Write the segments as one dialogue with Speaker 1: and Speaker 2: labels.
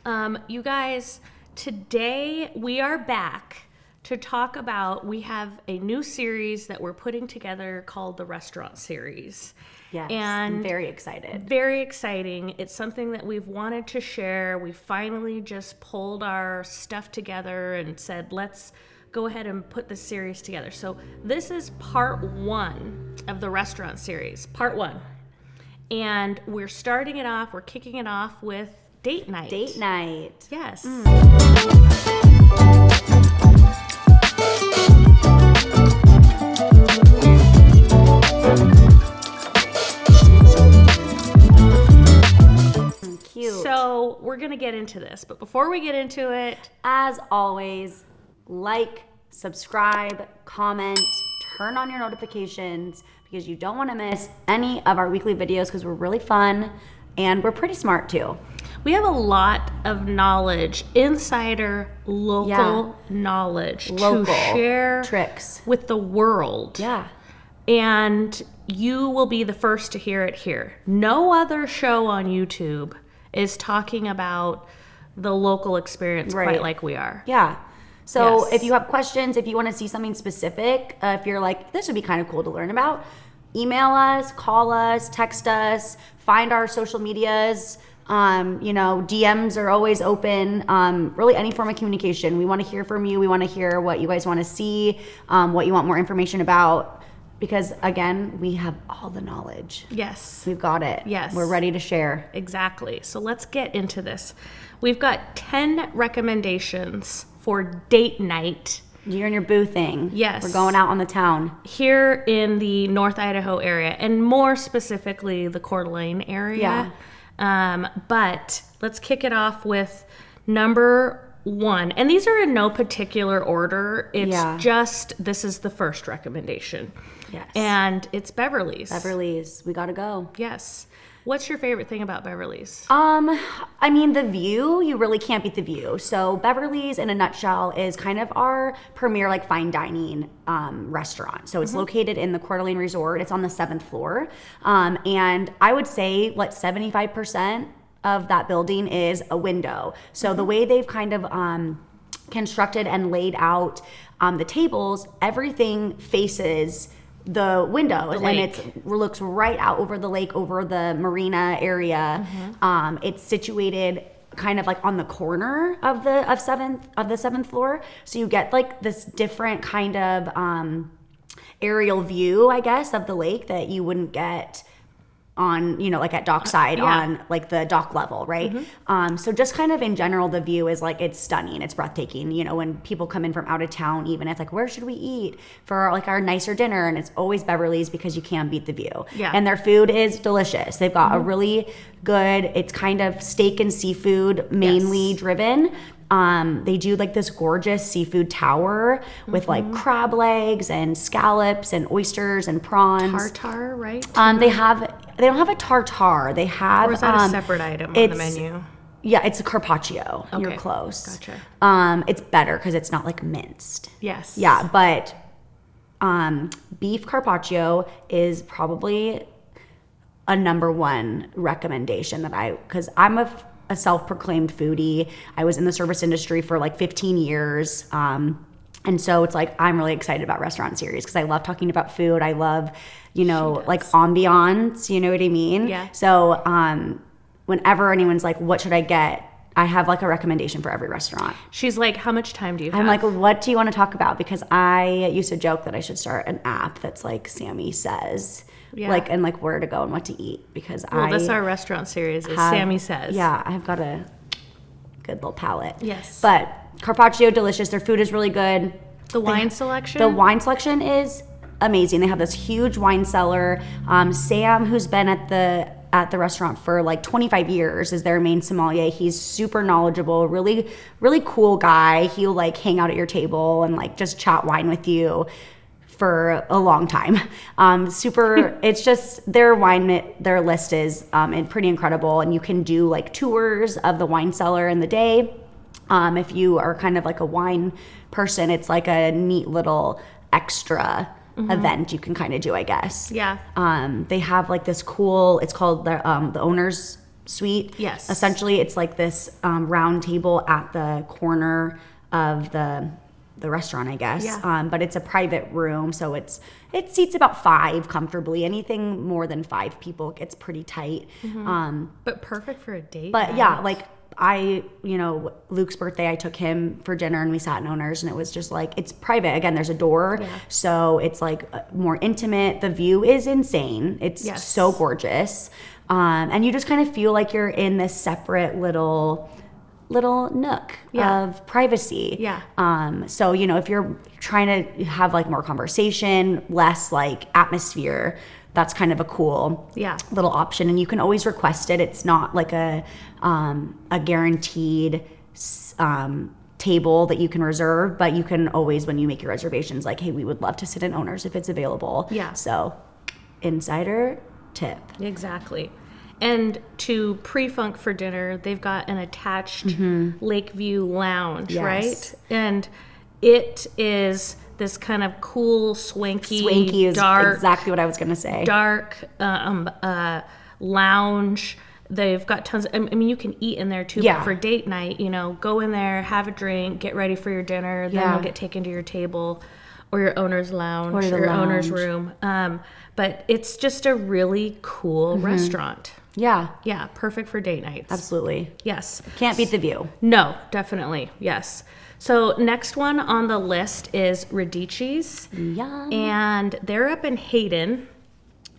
Speaker 1: You guys, today we are back to talk about, we have a new series that we're putting together called the Restaurant Series.
Speaker 2: Yes,
Speaker 1: and
Speaker 2: I'm very excited.
Speaker 1: Very exciting. It's something that we've wanted to share. We finally just pulled our stuff together and said, let's go ahead and put this series together. So this is part 1 of the Restaurant Series, part 1. And we're kicking it off with date night.
Speaker 2: Date night.
Speaker 1: Yes.
Speaker 2: Cute.
Speaker 1: So we're going to get into this. But before we get into it,
Speaker 2: as always, like, subscribe, comment, turn on your notifications because you don't want to miss any of our weekly videos because we're really fun and we're pretty smart too.
Speaker 1: we have a lot of knowledge, insider, local knowledge to share
Speaker 2: tricks
Speaker 1: with the world.
Speaker 2: Yeah.
Speaker 1: And you will be the first to hear it here. No other show on YouTube is talking about the local experience quite like we are.
Speaker 2: Yeah. So
Speaker 1: Yes.
Speaker 2: if you have questions, if you want to see something specific, if you're like, this would be kind of cool to learn about, email us, call us, text us, find our social medias. DMs are always open. Really any form of communication. We want to hear from you. We want to hear what you guys want to see, what you want more information about. Because again, we have all the knowledge.
Speaker 1: Yes.
Speaker 2: We've got it.
Speaker 1: Yes.
Speaker 2: We're ready to share.
Speaker 1: Exactly. So let's get into this. We've got 10 recommendations for date night.
Speaker 2: You're in your boo thing.
Speaker 1: Yes.
Speaker 2: We're going out on the town.
Speaker 1: Here in the North Idaho area, and more specifically the Coeur d'Alene area. But let's kick it off with number 1. And these are in no particular order. It's just, this is the first recommendation.
Speaker 2: Yes.
Speaker 1: And it's Beverly's.
Speaker 2: Beverly's. We gotta go.
Speaker 1: Yes. What's your favorite thing about Beverly's?
Speaker 2: I mean, the view, you really can't beat the view. So Beverly's, in a nutshell, is kind of our premier like fine dining restaurant. So it's located in the Coeur d'Alene Resort. It's on the 7th floor. And I would say like 75% of that building is a window. So the way they've kind of constructed and laid out the tables, everything faces the windows, and it looks right out over the lake, over the marina area. It's situated kind of like on the corner of the 7th floor, so you get like this different kind of aerial view, I guess, of the lake that you wouldn't get on, like at dockside on like the dock level, right? So just kind of in general, the view is like, it's stunning, it's breathtaking. When people come in from out of town, even it's like, where should we eat for like our nicer dinner? And it's always Beverly's because you can't beat the view. And their food is delicious. They've got a really good, it's kind of steak and seafood mainly driven. They do like this gorgeous seafood tower with like crab legs and scallops and oysters and prawns.
Speaker 1: Tartare, right?
Speaker 2: They don't have a tartare. They have.
Speaker 1: Or is that a separate item on the menu?
Speaker 2: Yeah, it's a carpaccio.
Speaker 1: Okay.
Speaker 2: You're close.
Speaker 1: Gotcha.
Speaker 2: It's better because it's not like minced.
Speaker 1: Yes.
Speaker 2: Yeah, but beef carpaccio is probably a number 1 recommendation because I'm a self-proclaimed foodie. I was in the service industry for like 15 years. And so it's like, I'm really excited about Restaurant Series because I love talking about food. I love, like ambiance, you know what I mean?
Speaker 1: Yeah.
Speaker 2: So whenever anyone's like, what should I get? I have like a recommendation for every restaurant.
Speaker 1: She's like, how much time do you have?
Speaker 2: I'm like, what do you want to talk about? Because I used to joke that I should start an app that's like Sammy Says. Like, and like where to go and what to eat because
Speaker 1: that's our Restaurant Series is Sammy Says.
Speaker 2: Yeah, I've got a good little palate.
Speaker 1: Yes.
Speaker 2: But carpaccio, delicious. Their food is really good.
Speaker 1: The wine selection?
Speaker 2: The wine selection is amazing. They have this huge wine cellar. Sam, who's been at the restaurant for like 25 years, is their main sommelier. He's super knowledgeable, really, really cool guy. He'll like hang out at your table and like just chat wine with you for a long time. It's just their list is pretty incredible, and you can do like tours of the wine cellar in the day. If you are kind of like a wine person, it's like a neat little extra event you can kind of do, I guess.
Speaker 1: Yeah.
Speaker 2: They have like this cool, it's called the owner's suite.
Speaker 1: Yes.
Speaker 2: Essentially, it's like this round table at the corner of the restaurant, I guess.
Speaker 1: Yeah.
Speaker 2: But it's a private room, so it seats about 5 comfortably. Anything more than 5 people gets pretty tight.
Speaker 1: But perfect for a date.
Speaker 2: But
Speaker 1: night.
Speaker 2: yeah, like Luke's birthday, I took him for dinner and we sat in Owners, and it was just like, it's private. Again, there's a door, so it's like more intimate. The view is insane. It's so gorgeous. And you just kind of feel like you're in this separate little nook of privacy.
Speaker 1: Yeah.
Speaker 2: So, if you're trying to have like more conversation, less like atmosphere, that's kind of a cool little option. And you can always request it. It's not like a guaranteed table that you can reserve, but you can always, when you make your reservations, like, hey, we would love to sit in Owners if it's available.
Speaker 1: Yeah.
Speaker 2: So insider tip.
Speaker 1: Exactly. And to pre-funk for dinner, they've got an attached Lakeview lounge, right? And it is this kind of cool, swanky
Speaker 2: is
Speaker 1: dark,
Speaker 2: exactly what I was going to say.
Speaker 1: Dark lounge. They've got tons of, I mean, you can eat in there too, but for date night, go in there, have a drink, get ready for your dinner, then you'll get taken to your table or your owner's lounge or your owner's room. But it's just a really cool restaurant.
Speaker 2: Yeah.
Speaker 1: Yeah, perfect for date nights.
Speaker 2: Absolutely.
Speaker 1: Yes.
Speaker 2: Can't beat the view.
Speaker 1: No, definitely. Yes. So next one on the list is Radicci's.
Speaker 2: Yum.
Speaker 1: And they're up in Hayden.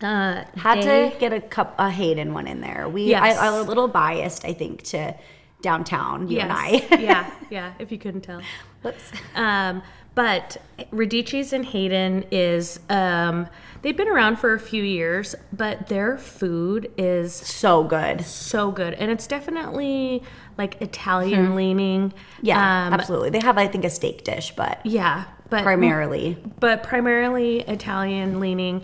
Speaker 2: Had to get a Hayden one in there. I'm a little biased, I think, to downtown, you and I.
Speaker 1: yeah, if you couldn't tell.
Speaker 2: Whoops.
Speaker 1: But Radicci's in Hayden is, they've been around for a few years, but their food is
Speaker 2: so good.
Speaker 1: So good. And it's definitely like Italian leaning.
Speaker 2: Yeah, absolutely. They have, I think, a steak dish, but primarily
Speaker 1: Italian leaning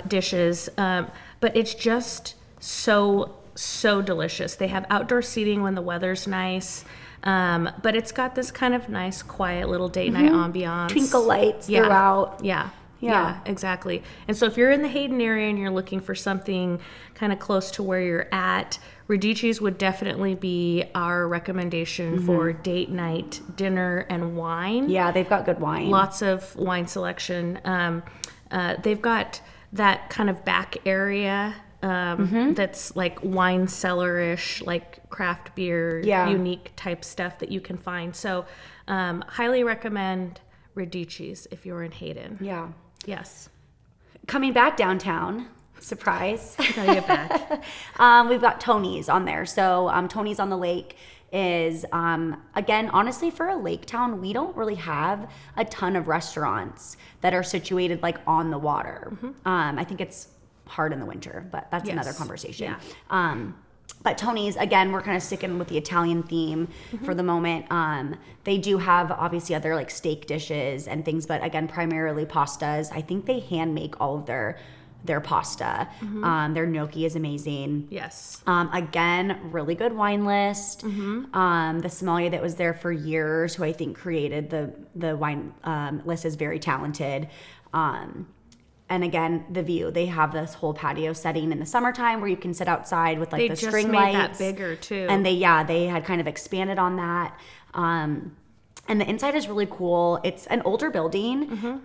Speaker 1: dishes. But it's just so delicious. They have outdoor seating when the weather's nice. But it's got this kind of nice, quiet little date night ambiance.
Speaker 2: Twinkle lights throughout.
Speaker 1: Yeah, exactly. And so if you're in the Hayden area and you're looking for something kind of close to where you're at, Radicci's would definitely be our recommendation for date night, dinner, and wine.
Speaker 2: Yeah, they've got good wine.
Speaker 1: Lots of wine selection. They've got that kind of back area that's like wine cellar-ish, like craft beer, unique type stuff that you can find. So highly recommend Radicci's if you're in Hayden.
Speaker 2: Yeah.
Speaker 1: Yes.
Speaker 2: Coming back downtown, surprise.
Speaker 1: Gotta get back.
Speaker 2: We've got Tony's on there. So Tony's on the Lake is, again, honestly, for a lake town, we don't really have a ton of restaurants that are situated like on the water. I think it's hard in the winter, but that's another conversation. But Tony's, again, we're kind of sticking with the Italian theme for the moment. They do have obviously other like steak dishes and things, but again, primarily pastas. I think they hand make all of their pasta. Their gnocchi is amazing.
Speaker 1: Yes.
Speaker 2: Again, really good wine list. The sommelier that was there for years, who I think created the wine list, is very talented. And again, the view. They have this whole patio setting in the summertime where you can sit outside with like the string lights.
Speaker 1: They just made that bigger too.
Speaker 2: And they had kind of expanded on that. And the inside is really cool. It's an older building.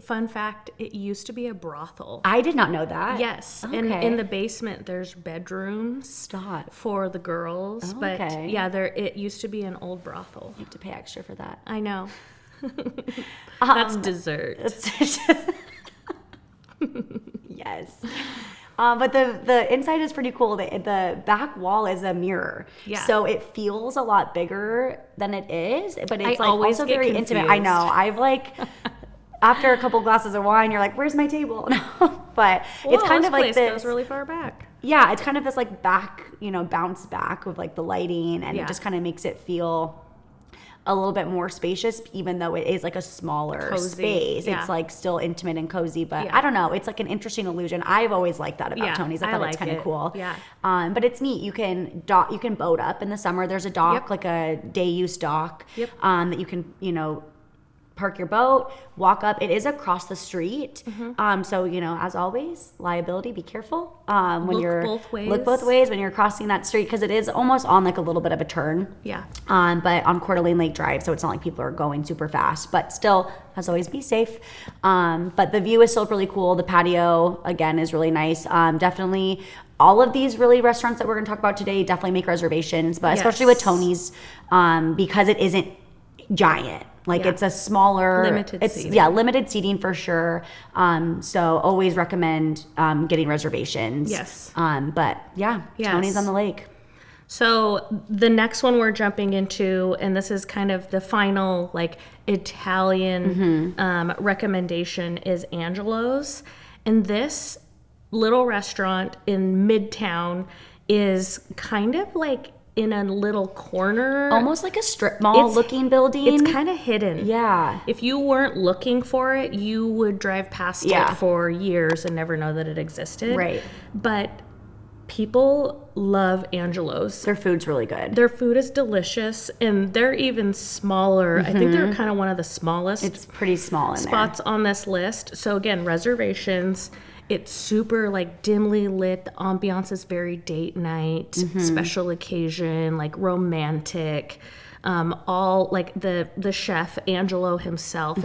Speaker 1: Fun fact, it used to be a brothel.
Speaker 2: I did not know that.
Speaker 1: Yes.
Speaker 2: Okay.
Speaker 1: And in the basement, there's bedrooms for the girls.
Speaker 2: Oh,
Speaker 1: but
Speaker 2: okay.
Speaker 1: it used to be an old brothel.
Speaker 2: You have to pay extra for that.
Speaker 1: I know. That's dessert.
Speaker 2: Yes. But the inside is pretty cool. The back wall is a mirror. Yeah. So it feels a lot bigger than it is, but it's like also very intimate. I know. I've like, after a couple glasses of wine, you're like, where's my table? But it's kind of like this.
Speaker 1: Goes really far back.
Speaker 2: Yeah. It's kind of this like back, bounce back with like the lighting, and it just kind of makes it feel a little bit more spacious, even though it is like a smaller space. Yeah. It's like still intimate and cozy, but I don't know. It's like an interesting illusion. I've always liked that about Tony's. I thought it's kind of cool.
Speaker 1: Yeah.
Speaker 2: But it's neat. You can boat up in the summer. There's a dock, like a day use dock, that you can, park your boat, walk up. It is across the street. So, as always, liability, be careful. Look both ways when you're crossing that street, because it is almost on like a little bit of a turn.
Speaker 1: Yeah.
Speaker 2: But on Coeur d'Alene Lake Drive, so it's not like people are going super fast, but still, as always, be safe. But the view is still really cool. The patio, again, is really nice. Definitely all of these really restaurants that we're going to talk about today, definitely make reservations, but especially with Tony's, because it isn't giant. Like it's a smaller limited seating for sure. So always recommend getting reservations.
Speaker 1: Yes.
Speaker 2: But Tony's on the lake.
Speaker 1: So the next one we're jumping into, and this is kind of the final like Italian recommendation, is Angelo's. And this little restaurant in Midtown is kind of like in a little corner.
Speaker 2: Almost like a strip mall looking building.
Speaker 1: It's kind of hidden.
Speaker 2: Yeah.
Speaker 1: If you weren't looking for it, you would drive past it for years and never know that it existed.
Speaker 2: Right.
Speaker 1: But people love Angelo's.
Speaker 2: Their food's really good.
Speaker 1: Their food is delicious, and they're even smaller. I think they're kind of one of the smallest.
Speaker 2: It's pretty small in
Speaker 1: spots on this list. So again, reservations. It's super like dimly lit. The ambiance is very date night, special occasion, like romantic. All like the chef Angelo himself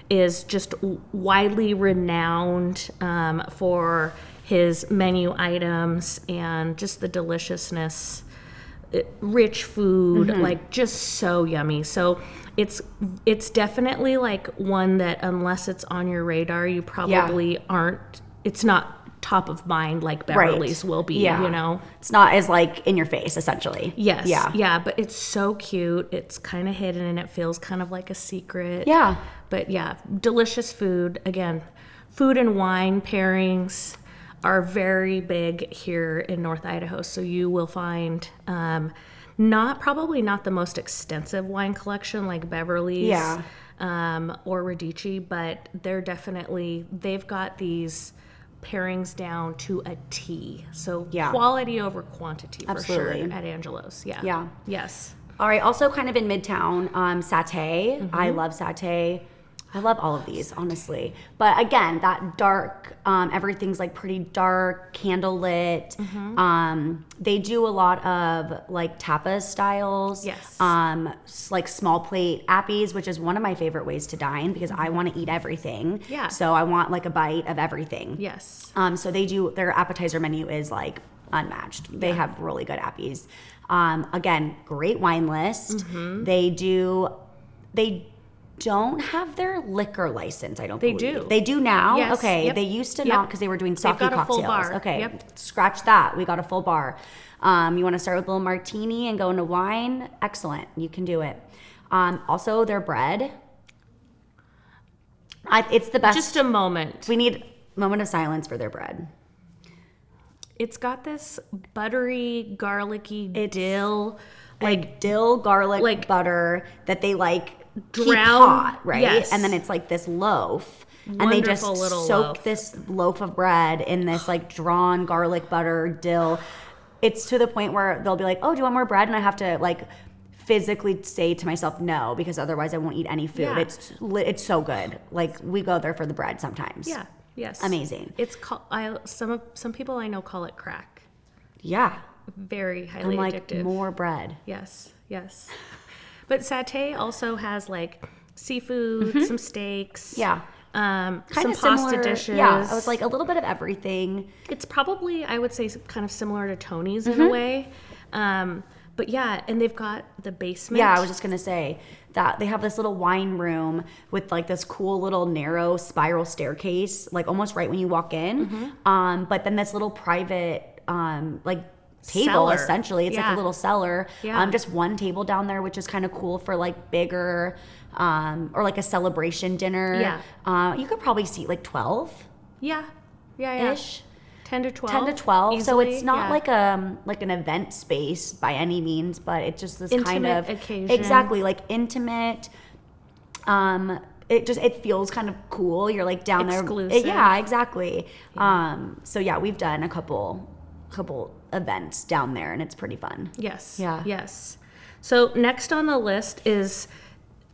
Speaker 1: is just widely renowned for his menu items and just the deliciousness, rich food, like just so yummy. So it's definitely like one that unless it's on your radar, you probably aren't. It's not top of mind like Beverly's will be,
Speaker 2: It's not as like in your face, essentially.
Speaker 1: Yes. Yeah, but it's so cute. It's kind of hidden and it feels kind of like a secret.
Speaker 2: Yeah.
Speaker 1: But delicious food. Again, food and wine pairings are very big here in North Idaho. So you will find probably not the most extensive wine collection like Beverly's or Radicci, but they've got these pairings down to a T. So quality over quantity for sure at Angelo's. Yeah. Yes.
Speaker 2: All right. Also kind of in Midtown, Satay. I love Satay. I love all of these, honestly. But again, that dark, everything's like pretty dark, candlelit. They do a lot of like tapas styles.
Speaker 1: Yes.
Speaker 2: Like small plate appies, which is one of my favorite ways to dine because I want to eat everything.
Speaker 1: Yeah.
Speaker 2: So I want like a bite of everything.
Speaker 1: Yes.
Speaker 2: So their appetizer menu is like unmatched. They have really good appies. Again, great wine list. They don't have their liquor license, I don't believe.
Speaker 1: They do.
Speaker 2: They do now?
Speaker 1: Yes.
Speaker 2: Okay.
Speaker 1: Yep.
Speaker 2: They used to not because they were doing sake
Speaker 1: got a
Speaker 2: cocktails.
Speaker 1: full bar.
Speaker 2: Okay.
Speaker 1: Yep.
Speaker 2: Scratch that. We got a full bar. You want to start with a little martini and go into wine? Excellent. You can do it. Also, their bread. It's the best.
Speaker 1: Just a moment.
Speaker 2: We need a moment of silence for their bread.
Speaker 1: It's got this buttery, garlicky dill.
Speaker 2: Like dill, garlic, butter that they like
Speaker 1: drown,
Speaker 2: keep hot, right?
Speaker 1: Yes.
Speaker 2: And then it's like this loaf.
Speaker 1: Wonderful
Speaker 2: and they just
Speaker 1: little
Speaker 2: soak
Speaker 1: loaf.
Speaker 2: This loaf of bread in this like drawn garlic, butter, dill. It's to the point where they'll be like, oh, do you want more bread? And I have to like physically say to myself no, because otherwise I won't eat any food.
Speaker 1: Yeah.
Speaker 2: It's so good. Like we go there for the bread sometimes.
Speaker 1: Yeah. Yes.
Speaker 2: Amazing.
Speaker 1: It's some people I know call it crack.
Speaker 2: Yeah.
Speaker 1: Very highly addictive.
Speaker 2: More bread.
Speaker 1: Yes. But Satay also has like seafood, some steaks.
Speaker 2: Yeah.
Speaker 1: Some
Speaker 2: Kind of
Speaker 1: pasta
Speaker 2: similar,
Speaker 1: dishes.
Speaker 2: Yeah, I was like a little bit of everything.
Speaker 1: It's probably, I would say, kind of similar to Tony's in a way. But yeah, and they've got the basement.
Speaker 2: Yeah, I was just going to say that they have this little wine room with like this cool little narrow spiral staircase, like almost right when you walk in. But then this little private like table
Speaker 1: cellar.
Speaker 2: Essentially. It's like a little cellar.
Speaker 1: Yeah.
Speaker 2: Just one table down there, which is kind of cool for like bigger or like a celebration dinner.
Speaker 1: Yeah.
Speaker 2: You could probably seat like 12.
Speaker 1: Yeah.
Speaker 2: Ish.
Speaker 1: 10 to 12.
Speaker 2: 10 to 12.
Speaker 1: Easily.
Speaker 2: So it's not like an event space by any means, but it's just this
Speaker 1: intimate
Speaker 2: kind of
Speaker 1: occasion.
Speaker 2: Exactly, like intimate. It feels kind of cool. You're like down
Speaker 1: Exclusive.
Speaker 2: there. Yeah, exactly. Yeah. So yeah, we've done a couple events down there and it's pretty fun.
Speaker 1: Yes.
Speaker 2: Yeah.
Speaker 1: Yes. So next on the list is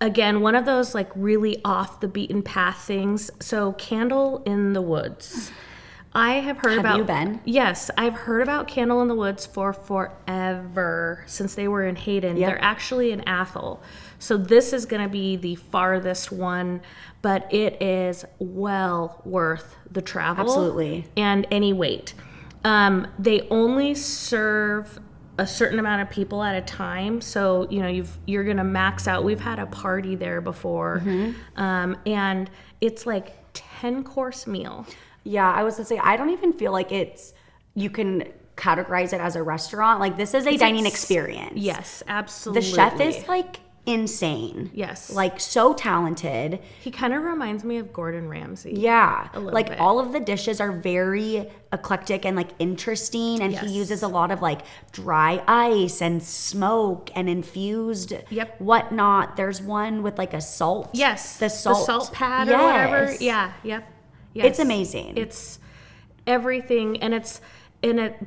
Speaker 1: again, one of those like really off the beaten path things. So Candle in the Woods. I have heard about.
Speaker 2: Have you been?
Speaker 1: Yes, I've heard about Candle in the Woods for forever, since they were in Hayden.
Speaker 2: Yep.
Speaker 1: They're actually in Athol. So this is going to be the farthest one, but it is well worth the travel.
Speaker 2: Absolutely.
Speaker 1: And any wait. They only serve a certain amount of people at a time, so you're gonna max out. We've had a party there before, and it's like 10-course meal.
Speaker 2: Yeah, I was gonna say, I don't even feel like you can categorize it as a restaurant. Like, this is a dining experience.
Speaker 1: Yes, absolutely.
Speaker 2: The chef is like insane.
Speaker 1: Yes.
Speaker 2: Like, so talented.
Speaker 1: He kind of reminds me of Gordon Ramsay.
Speaker 2: Yeah.
Speaker 1: A little
Speaker 2: like
Speaker 1: bit.
Speaker 2: All of the dishes are very eclectic and like interesting, and he uses a lot of like dry ice and smoke and infused whatnot. There's one with like a salt.
Speaker 1: Yes.
Speaker 2: The salt
Speaker 1: pad or whatever. Yeah. Yep. Yes.
Speaker 2: It's amazing.
Speaker 1: It's everything, and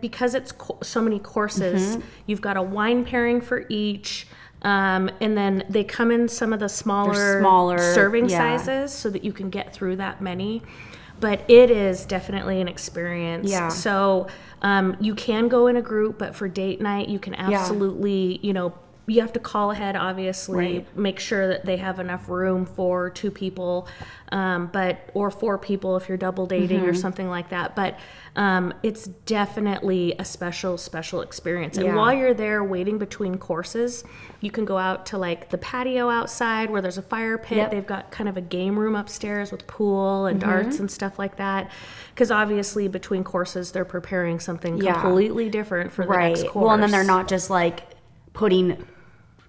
Speaker 1: because it's so many courses. You've got a wine pairing for each. And then they come in some of the smaller serving sizes so that you can get through that many. But it is definitely an experience.
Speaker 2: Yeah.
Speaker 1: So you can go in a group, but for date night, you can absolutely, you have to call ahead, obviously, make sure that they have enough room for 2 people, or 4 people if you're double dating or something like that. But it's definitely a special experience. And while you're there waiting between courses, you can go out to like the patio outside where there's a fire pit. They've got kind of a game room upstairs with pool and darts and stuff like that. Because obviously between courses, they're preparing something completely different for the next course.
Speaker 2: Well, and then they're not just like putting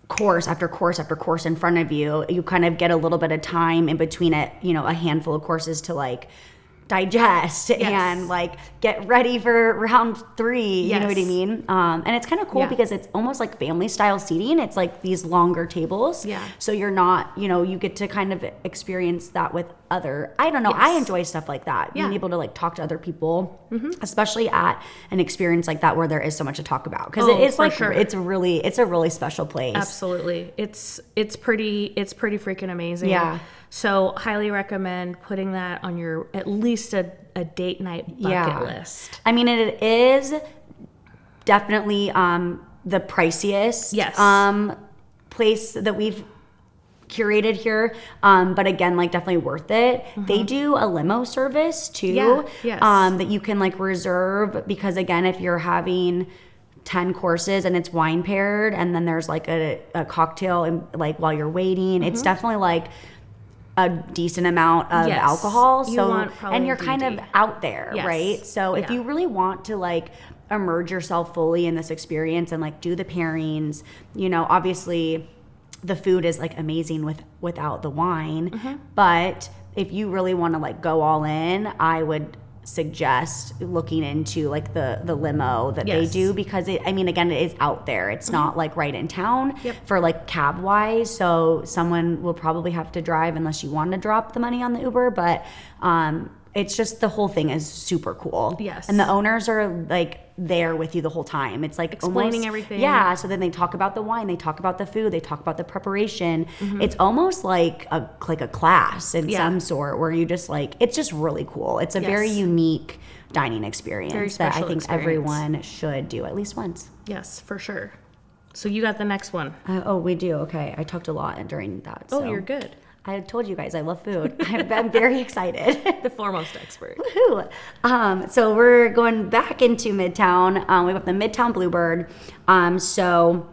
Speaker 2: course after course after course in front of you. You kind of get a little bit of time in between it, a handful of courses to like digest and like get ready for round 3. You know what I mean? And it's kind of cool because it's almost like family style seating. It's like these longer tables.
Speaker 1: Yeah.
Speaker 2: So you're not, you get to kind of experience that with I don't know. I enjoy stuff like that. Being able to like talk to other people, especially at an experience like that where there is so much to talk about. Because it is like, it's a really special place.
Speaker 1: Absolutely. It's pretty freaking amazing.
Speaker 2: Yeah.
Speaker 1: So highly recommend putting that on your, at least a date night bucket list.
Speaker 2: I mean, it is definitely the priciest place that we've curated here, but again, like definitely worth it. They do a limo service too, that you can like reserve, because again, if you're having 10 courses and it's wine paired and then there's like a cocktail and like while you're waiting, it's definitely like a decent amount of alcohol. So and you're kind of out there, right? So if you really want to like immerse yourself fully in this experience and like do the pairings, obviously the food is like amazing without the wine, but if you really want to like go all in, I would suggest looking into like the limo that they do, because it is out there. It's not like right in town for like cab wise, so someone will probably have to drive unless you want to drop the money on the Uber, but it's just, the whole thing is super cool. Yes. And the owners are like there with you the whole time. It's like
Speaker 1: explaining everything.
Speaker 2: Yeah. So then they talk about the wine, they talk about the food, they talk about the preparation. It's almost like a class in some sort, where you just like, it's just really cool. It's a very unique dining experience that I think everyone should do at least once.
Speaker 1: Yes, for sure. So you got the next one.
Speaker 2: We do. Okay. I talked a lot during that.
Speaker 1: Oh, you're good.
Speaker 2: I told you guys I love food. I'm very excited.
Speaker 1: The foremost expert.
Speaker 2: Woohoo! So we're going back into Midtown. We have the Midtown Bluebird. So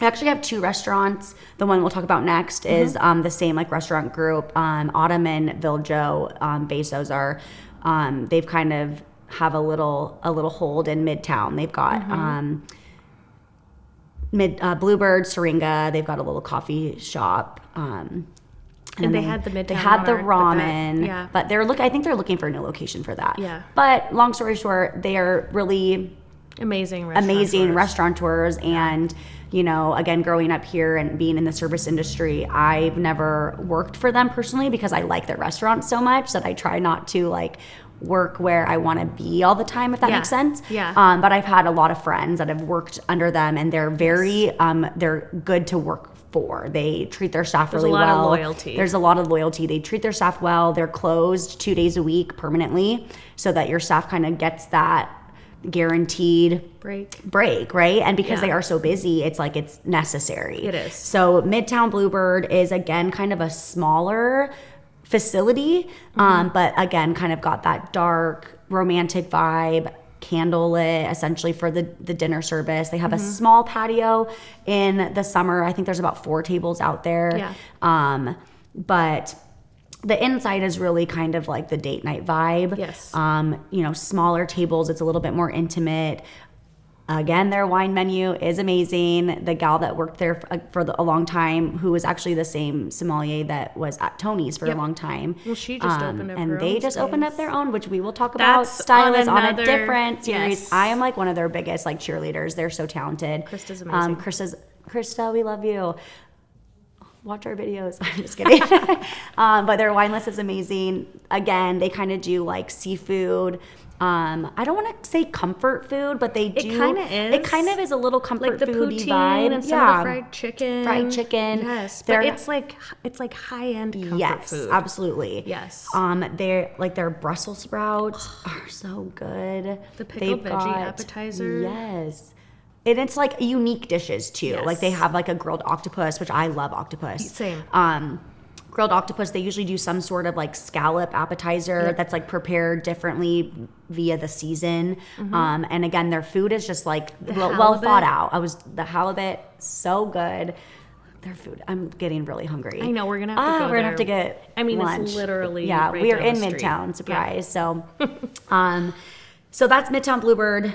Speaker 2: we actually have 2 restaurants. The one we'll talk about next is the same like restaurant group. Autumn and Viljo Bezos are. They've kind of have a little hold in Midtown. They've got Bluebird, Syringa. They've got a little coffee shop.
Speaker 1: And they had the Midtown.
Speaker 2: They had the ramen, but I think they're looking for a new location for that.
Speaker 1: Yeah.
Speaker 2: But long story short, they are really
Speaker 1: amazing
Speaker 2: restaurateurs. And again, growing up here and being in the service industry, I've never worked for them personally, because I like their restaurants so much that I try not to like work where I want to be all the time, if that makes sense. But I've had a lot of friends that have worked under them, and they're very they're good to work before. They treat their staff
Speaker 1: There's
Speaker 2: really
Speaker 1: a lot
Speaker 2: well.
Speaker 1: of loyalty.
Speaker 2: There's a lot of loyalty. They treat their staff well. They're closed 2 days a week permanently so that your staff kind of gets that guaranteed break, right? And because they are so busy, it's like it's necessary.
Speaker 1: It is.
Speaker 2: So Midtown Bluebird is again kind of a smaller facility, but again kind of got that dark romantic vibe, candlelit essentially for the dinner service. They have a small patio in the summer. I think there's about 4 tables out there. But the inside is really kind of like the date night vibe.
Speaker 1: Yes.
Speaker 2: You know, smaller tables, it's a little bit more intimate. Again, their wine menu is amazing. The gal that worked there for a long time, who was actually the same sommelier that was at Tony's for a long time.
Speaker 1: Well, she just opened up her
Speaker 2: and they
Speaker 1: own
Speaker 2: just
Speaker 1: space.
Speaker 2: opened up their own, which we will talk about.
Speaker 1: That's
Speaker 2: Stylists
Speaker 1: on
Speaker 2: on a
Speaker 1: another-
Speaker 2: different series.
Speaker 1: yes.
Speaker 2: I am like one of their biggest like cheerleaders. They're so talented.
Speaker 1: Krista's amazing.
Speaker 2: Krista, we love you. Watch our videos. I'm just kidding. But their wine list is amazing. Again, they kind of do like seafood. I don't want to say comfort food, but they do.
Speaker 1: It kind of is.
Speaker 2: It kind of is a little comfort
Speaker 1: like the
Speaker 2: foody
Speaker 1: poutine
Speaker 2: vibe.
Speaker 1: and some of the fried chicken.
Speaker 2: Fried chicken.
Speaker 1: Yes,
Speaker 2: They're-
Speaker 1: but it's like high end comfort
Speaker 2: yes,
Speaker 1: food.
Speaker 2: absolutely.
Speaker 1: Yes.
Speaker 2: They're like their Brussels sprouts are so good.
Speaker 1: The pickled veggie appetizer.
Speaker 2: Yes. And it's like unique dishes too.
Speaker 1: Yes.
Speaker 2: Like they have like a grilled octopus, which I love octopus.
Speaker 1: Same.
Speaker 2: Grilled octopus, they usually do some sort of like scallop appetizer that's like prepared differently via the season. And again, their food is just like well thought out. The halibut, so good. Their food, I'm getting really hungry.
Speaker 1: I know, we're gonna have to go
Speaker 2: We're gonna have to
Speaker 1: there.
Speaker 2: get
Speaker 1: I mean,
Speaker 2: lunch.
Speaker 1: it's literally
Speaker 2: yeah.
Speaker 1: right
Speaker 2: We are
Speaker 1: down
Speaker 2: in
Speaker 1: the street.
Speaker 2: Midtown. Surprise. So, so that's Midtown Bluebird.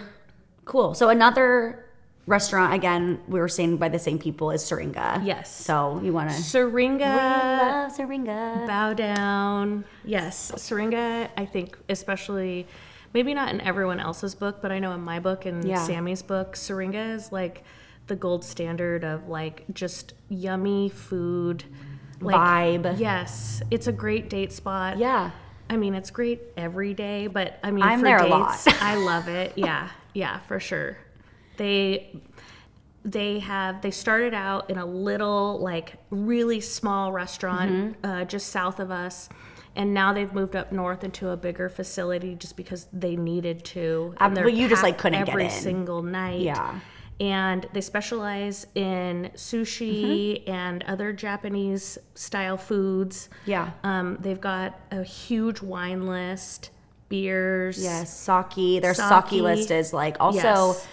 Speaker 2: Cool. So another restaurant, again, we were saying by the same people, is Syringa.
Speaker 1: Yes.
Speaker 2: So you want to?
Speaker 1: Syringa.
Speaker 2: We love Syringa.
Speaker 1: Bow down. Yes, Syringa, I think, especially, maybe not in everyone else's book, but I know in my book and Sammy's book, Syringa is like the gold standard of like just yummy food. Like,
Speaker 2: Vibe.
Speaker 1: Yes. It's a great date spot.
Speaker 2: Yeah.
Speaker 1: I mean, it's great every day, but I mean,
Speaker 2: I'm
Speaker 1: for
Speaker 2: there a
Speaker 1: dates,
Speaker 2: lot.
Speaker 1: I love it. Yeah. Yeah, for sure. They started out in a little like really small restaurant just south of us, and now they've moved up north into a bigger facility just because they needed to. And they're
Speaker 2: But you just like
Speaker 1: packed
Speaker 2: couldn't
Speaker 1: every
Speaker 2: get in.
Speaker 1: single night.
Speaker 2: Yeah.
Speaker 1: And they specialize in sushi and other Japanese style foods.
Speaker 2: Yeah.
Speaker 1: They've got a huge wine list, beers.
Speaker 2: Yes. Sake. Their
Speaker 1: Sake.
Speaker 2: sake list is like also
Speaker 1: Yes.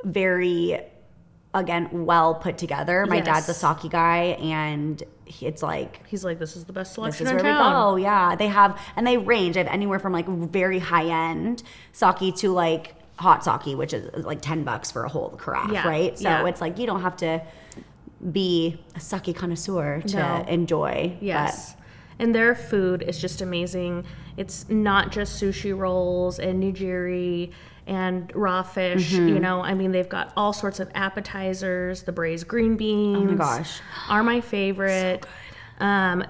Speaker 2: very, again, well put together. My dad's a
Speaker 1: Yes.
Speaker 2: sake guy, and it's like,
Speaker 1: He's like, this is the best
Speaker 2: this
Speaker 1: selection
Speaker 2: is
Speaker 1: in
Speaker 2: where we
Speaker 1: town.
Speaker 2: go. Yeah, they have, and they range. They have anywhere from like very high end sake to like hot sake, which is like $10 for a whole carafe,
Speaker 1: Yeah,
Speaker 2: right? So
Speaker 1: yeah.
Speaker 2: it's like you don't have to be a sake connoisseur to
Speaker 1: No.
Speaker 2: enjoy.
Speaker 1: Yes. And their food is just amazing. It's not just sushi rolls and nigiri and raw fish, you know. I mean, they've got all sorts of appetizers. The braised green beans
Speaker 2: gosh.
Speaker 1: are my favorite.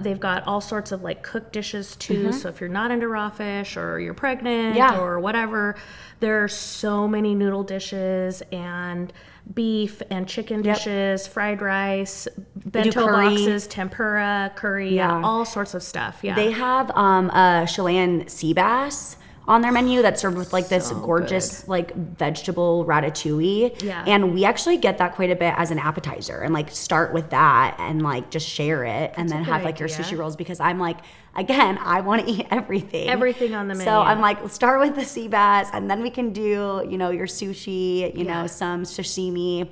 Speaker 1: They've got all sorts of like cooked dishes too. So if you're not into raw fish or you're pregnant
Speaker 2: Yeah.
Speaker 1: or whatever, there are so many noodle dishes and beef and chicken dishes, fried rice, bento
Speaker 2: curry.
Speaker 1: boxes, tempura, curry,
Speaker 2: Yeah.
Speaker 1: all sorts of stuff. Yeah.
Speaker 2: They have a Chilean sea bass on their menu that's served with like this
Speaker 1: So
Speaker 2: gorgeous like vegetable ratatouille.
Speaker 1: Yeah.
Speaker 2: And we actually get that quite a bit as an appetizer and like start with that and like just share it and then
Speaker 1: good
Speaker 2: have like your
Speaker 1: idea.
Speaker 2: sushi rolls because I'm like, again, I want to eat everything.
Speaker 1: Everything on the menu.
Speaker 2: So I'm like, let's start with the sea bass and then we can do, you know, your sushi, you know, some sashimi.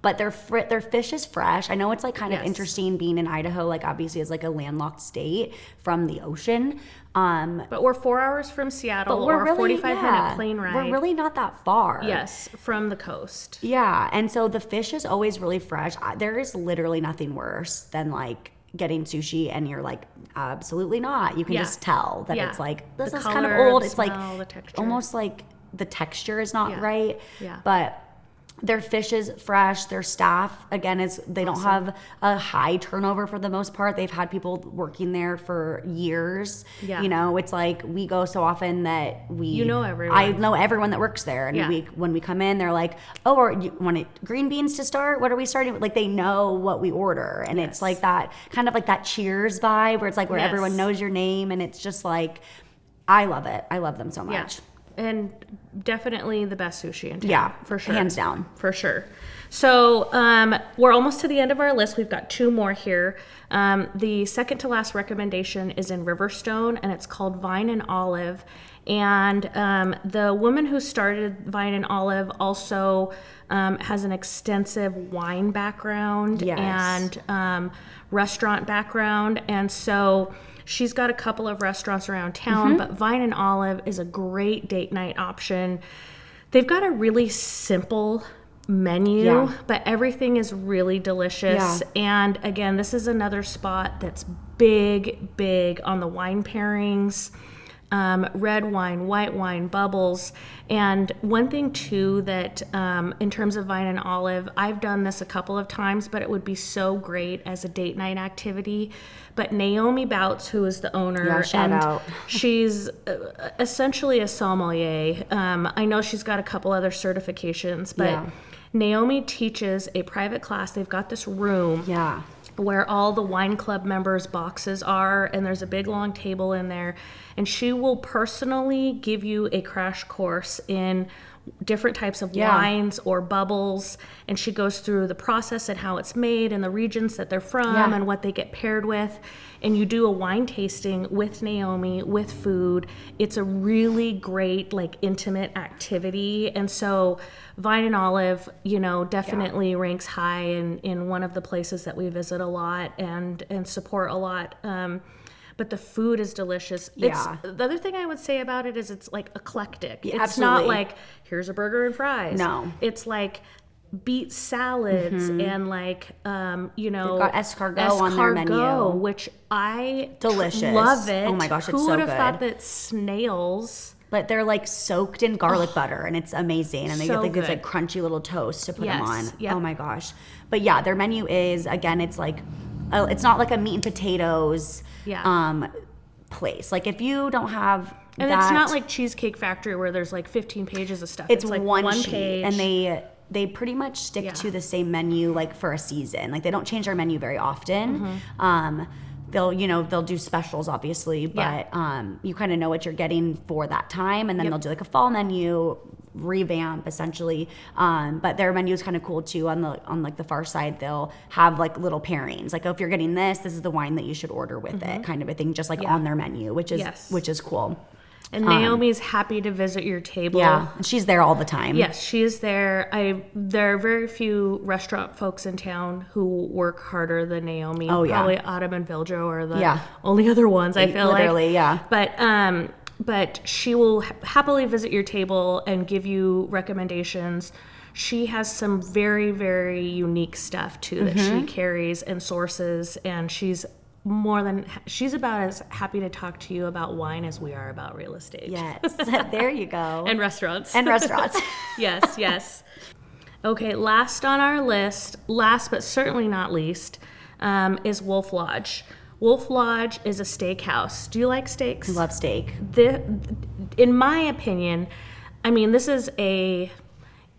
Speaker 2: But their fish is fresh. I know it's like kind of
Speaker 1: Yes.
Speaker 2: interesting being in Idaho, like obviously as like a landlocked state from the ocean.
Speaker 1: But we're 4 hours from Seattle
Speaker 2: But we're
Speaker 1: or a
Speaker 2: really
Speaker 1: 45-minute plane ride.
Speaker 2: We're really not that far.
Speaker 1: Yes, from the coast.
Speaker 2: Yeah, and so the fish is always really fresh. There is literally nothing worse than like getting sushi and you're like, absolutely not. You can
Speaker 1: Yeah.
Speaker 2: just tell that
Speaker 1: Yeah.
Speaker 2: it's like this
Speaker 1: The
Speaker 2: is kind of
Speaker 1: color,
Speaker 2: old.
Speaker 1: the
Speaker 2: It's like
Speaker 1: smell, the texture.
Speaker 2: almost like the texture is not
Speaker 1: Yeah.
Speaker 2: right.
Speaker 1: Yeah.
Speaker 2: But Their fish is fresh. Their staff, again, they don't have a high turnover for the most part. They've had people working there for years.
Speaker 1: Yeah.
Speaker 2: You know, it's like we go so often that
Speaker 1: everyone.
Speaker 2: I know everyone that works there. And when we come in, they're like, oh, or you want green beans to start? What are we starting with? Like, they know what we order. And it's like that, kind of like that Cheers vibe where it's like where everyone knows your name. And it's just like, I love it. I love them so much.
Speaker 1: Yeah. And definitely the best sushi in town.
Speaker 2: Yeah,
Speaker 1: for sure.
Speaker 2: Hands down.
Speaker 1: For sure. So we're almost to the end of our list. We've got 2 more here. The second to last recommendation is in Riverstone, and it's called Vine and Olive. And the woman who started Vine and Olive also has an extensive wine background and restaurant background. And so she's got a couple of restaurants around town, but Vine and Olive is a great date night option. They've got a really simple menu, but everything is really delicious. And again, this is another spot that's big on the wine pairings. Red wine, white wine, bubbles. And one thing too that in terms of Vine and Olive, I've done this a couple of times, but it would be so great as a date night activity. But Naomi Bouts, who is the owner,
Speaker 2: shout out.
Speaker 1: She's essentially a sommelier. I know she's got a couple other certifications, but Naomi teaches a private class. They've got this room where all the wine club members' boxes are, and there's a big long table in there, and she will personally give you a crash course in different types of wines or bubbles, and she goes through the process and how it's made and the regions that they're from and what they get paired with. And you do a wine tasting with Naomi with food. It's a really great, like, intimate activity. And so Vine and Olive, definitely ranks high in one of the places that we visit a lot and support a lot. But the food is delicious. The other thing I would say about it is it's like eclectic. It's not like, here's a burger and fries. No. It's like beet salads and like,
Speaker 2: they've got escargot on their menu.
Speaker 1: Which I
Speaker 2: delicious.
Speaker 1: Love it.
Speaker 2: Oh my gosh, it's
Speaker 1: Who
Speaker 2: so
Speaker 1: would
Speaker 2: good.
Speaker 1: have thought that snails...
Speaker 2: But they're like soaked in garlic butter, and it's amazing. And they get like this like crunchy little toast to put them on. Yep. Oh my gosh. But yeah, their menu is, again, it's like, it's not like a meat and potatoes place. Like if you don't have
Speaker 1: and it's not like Cheesecake Factory where there's like 15 pages of stuff.
Speaker 2: It's
Speaker 1: like
Speaker 2: one
Speaker 1: sheet,
Speaker 2: page. And they pretty much stick to the same menu like for a season. Like they don't change their menu very often. They'll do specials obviously, but you kind of know what you're getting for that time, and then they'll do like a fall menu revamp essentially. But their menu is kind of cool too. On like the far side, they'll have like little pairings. Like, oh, if you're getting this is the wine that you should order with it, kind of a thing, just like on their menu, which is cool.
Speaker 1: And Naomi's happy to visit your table.
Speaker 2: Yeah, and she's there all the time.
Speaker 1: Yes, she is there. There are very few restaurant folks in town who work harder than Naomi.
Speaker 2: Oh, yeah.
Speaker 1: Probably Autumn and Viljo are the only other ones, I feel
Speaker 2: literally,
Speaker 1: like. But she will happily visit your table and give you recommendations. She has some very, very unique stuff, too, that she carries and sources, and she's about as happy to talk to you about wine as we are about real estate.
Speaker 2: Yes, there you go.
Speaker 1: And restaurants. Yes. Okay, last on our list, last but certainly not least, is Wolf Lodge. Wolf Lodge is a steakhouse. Do you like steaks?
Speaker 2: I love steak.
Speaker 1: In my opinion, I mean, this is a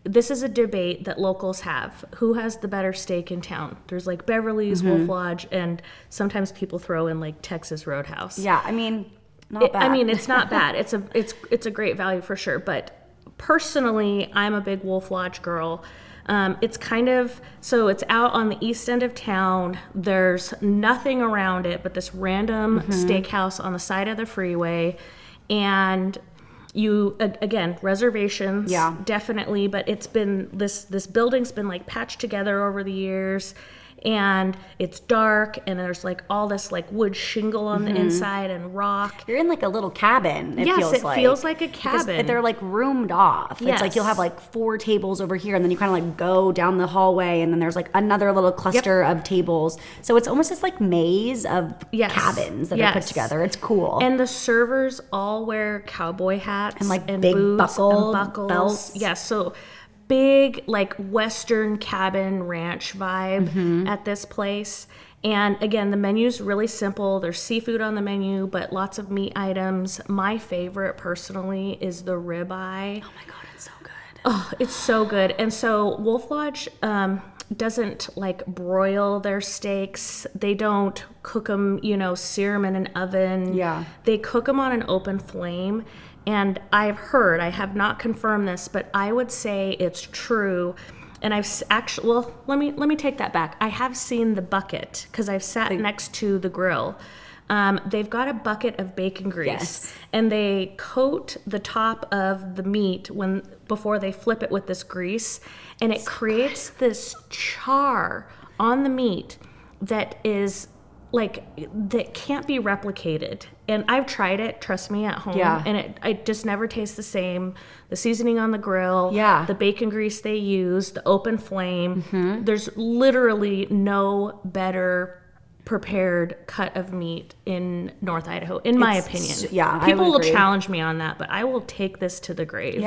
Speaker 1: debate that locals have. Who has the better steak in town? There's like Beverly's, Wolf Lodge, and sometimes people throw in like Texas Roadhouse.
Speaker 2: Yeah, I mean, not bad.
Speaker 1: I mean, it's not bad. It's a great value for sure. But personally, I'm a big Wolf Lodge girl. It's it's out on the east end of town. There's nothing around it but this random steakhouse on the side of the freeway, and you again, reservations, definitely, but it's been this building's been like patched together over the years, and it's dark, and there's like all this like wood shingle on the inside and rock.
Speaker 2: You're in like a little cabin. It
Speaker 1: feels like a cabin.
Speaker 2: Because they're like roomed off. It's like you'll have like 4 tables over here, and then you kind of like go down the hallway, and then there's like another little cluster of tables. So it's almost this like maze of cabins that are put together. It's cool.
Speaker 1: And the servers all wear cowboy hats
Speaker 2: and like
Speaker 1: and
Speaker 2: big
Speaker 1: boots
Speaker 2: buckles,
Speaker 1: and buckles.
Speaker 2: belts.
Speaker 1: Yeah, so big like Western cabin ranch vibe at this place. And again, the menu's really simple. There's seafood on the menu, but lots of meat items. My favorite personally is the ribeye.
Speaker 2: Oh my God, it's so good.
Speaker 1: Oh, it's so good. And so Wolf Lodge doesn't like broil their steaks. They don't cook them, sear them in an oven.
Speaker 2: Yeah.
Speaker 1: They cook them on an open flame. And I've heard, I have not confirmed this, but I would say it's true. And I've actually, well, let me take that back. I have seen the bucket because I've sat next to the grill. They've got a bucket of bacon grease, and they coat the top of the meat before they flip it with this grease, and it creates this char on the meat that is like that can't be replicated. And I've tried it, trust me, at home, and it just never tastes the same. The seasoning on the grill, the bacon grease they use, the open flame. There's literally no better prepared cut of meat in North Idaho, in my opinion. People will challenge me on that, but I will take this to the grave.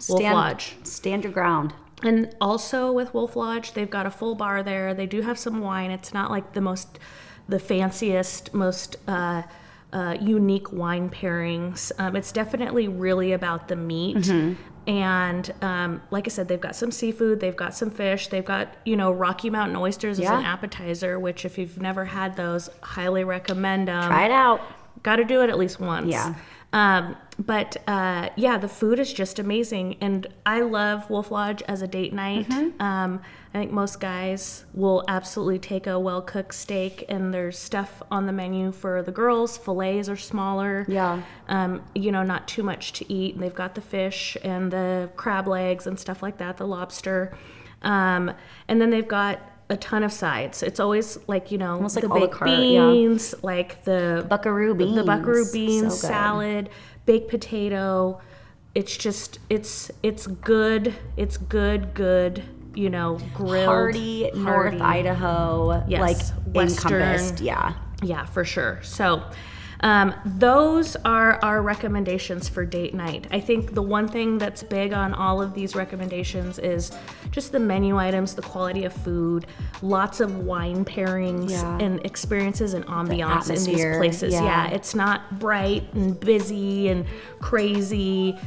Speaker 1: Wolf Lodge.
Speaker 2: Stand your ground.
Speaker 1: And also with Wolf Lodge, they've got a full bar there. They do have some wine. It's not like the fanciest, most unique wine pairings. It's definitely really about the meat. And like I said, they've got some seafood, they've got some fish, they've got, Rocky Mountain oysters as an appetizer, which if you've never had those, highly recommend them.
Speaker 2: Try it out.
Speaker 1: Got to do it at least once. But the food is just amazing. And I love Wolf Lodge as a date night. I think most guys will absolutely take a well-cooked steak, and there's stuff on the menu for the girls. Fillets are smaller. Not too much to eat. And they've got the fish and the crab legs and stuff like that, the lobster. And then they've got a ton of sides. It's always like,
Speaker 2: almost like
Speaker 1: the baked beans, like the
Speaker 2: buckaroo beans,
Speaker 1: so salad, baked potato. It's just, it's good. It's good, grilled.
Speaker 2: Hearty North Idaho, like
Speaker 1: Western.
Speaker 2: encompassed.
Speaker 1: Yeah, for sure. So those are our recommendations for date night. I think the one thing that's big on all of these recommendations is just the menu items, the quality of food, lots of wine pairings and experiences and ambiance in these places. It's not bright and busy and crazy.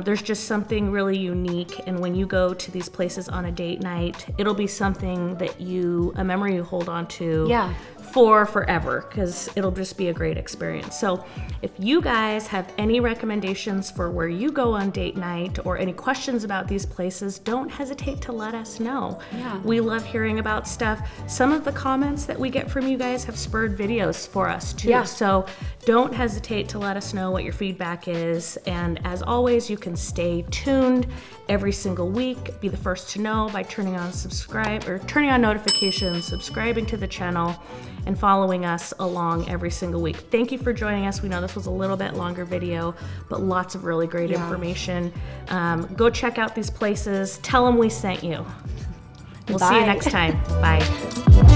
Speaker 1: There's just something really unique. And when you go to these places on a date night, it'll be something that a memory you hold on to for forever, because it'll just be a great experience. So if you guys have any recommendations for where you go on date night or any questions about these places, don't hesitate to let us know. We love hearing about stuff. Some of the comments that we get from you guys have spurred videos for us too. So don't hesitate to let us know what your feedback is. And as always, you can stay tuned every single week. Be the first to know by turning on notifications, subscribing to the channel, and following us along every single week. Thank you for joining us. We know this was a little bit longer video, but lots of really great information. Go check out these places. Tell them we sent you. We'll see you next time. Bye.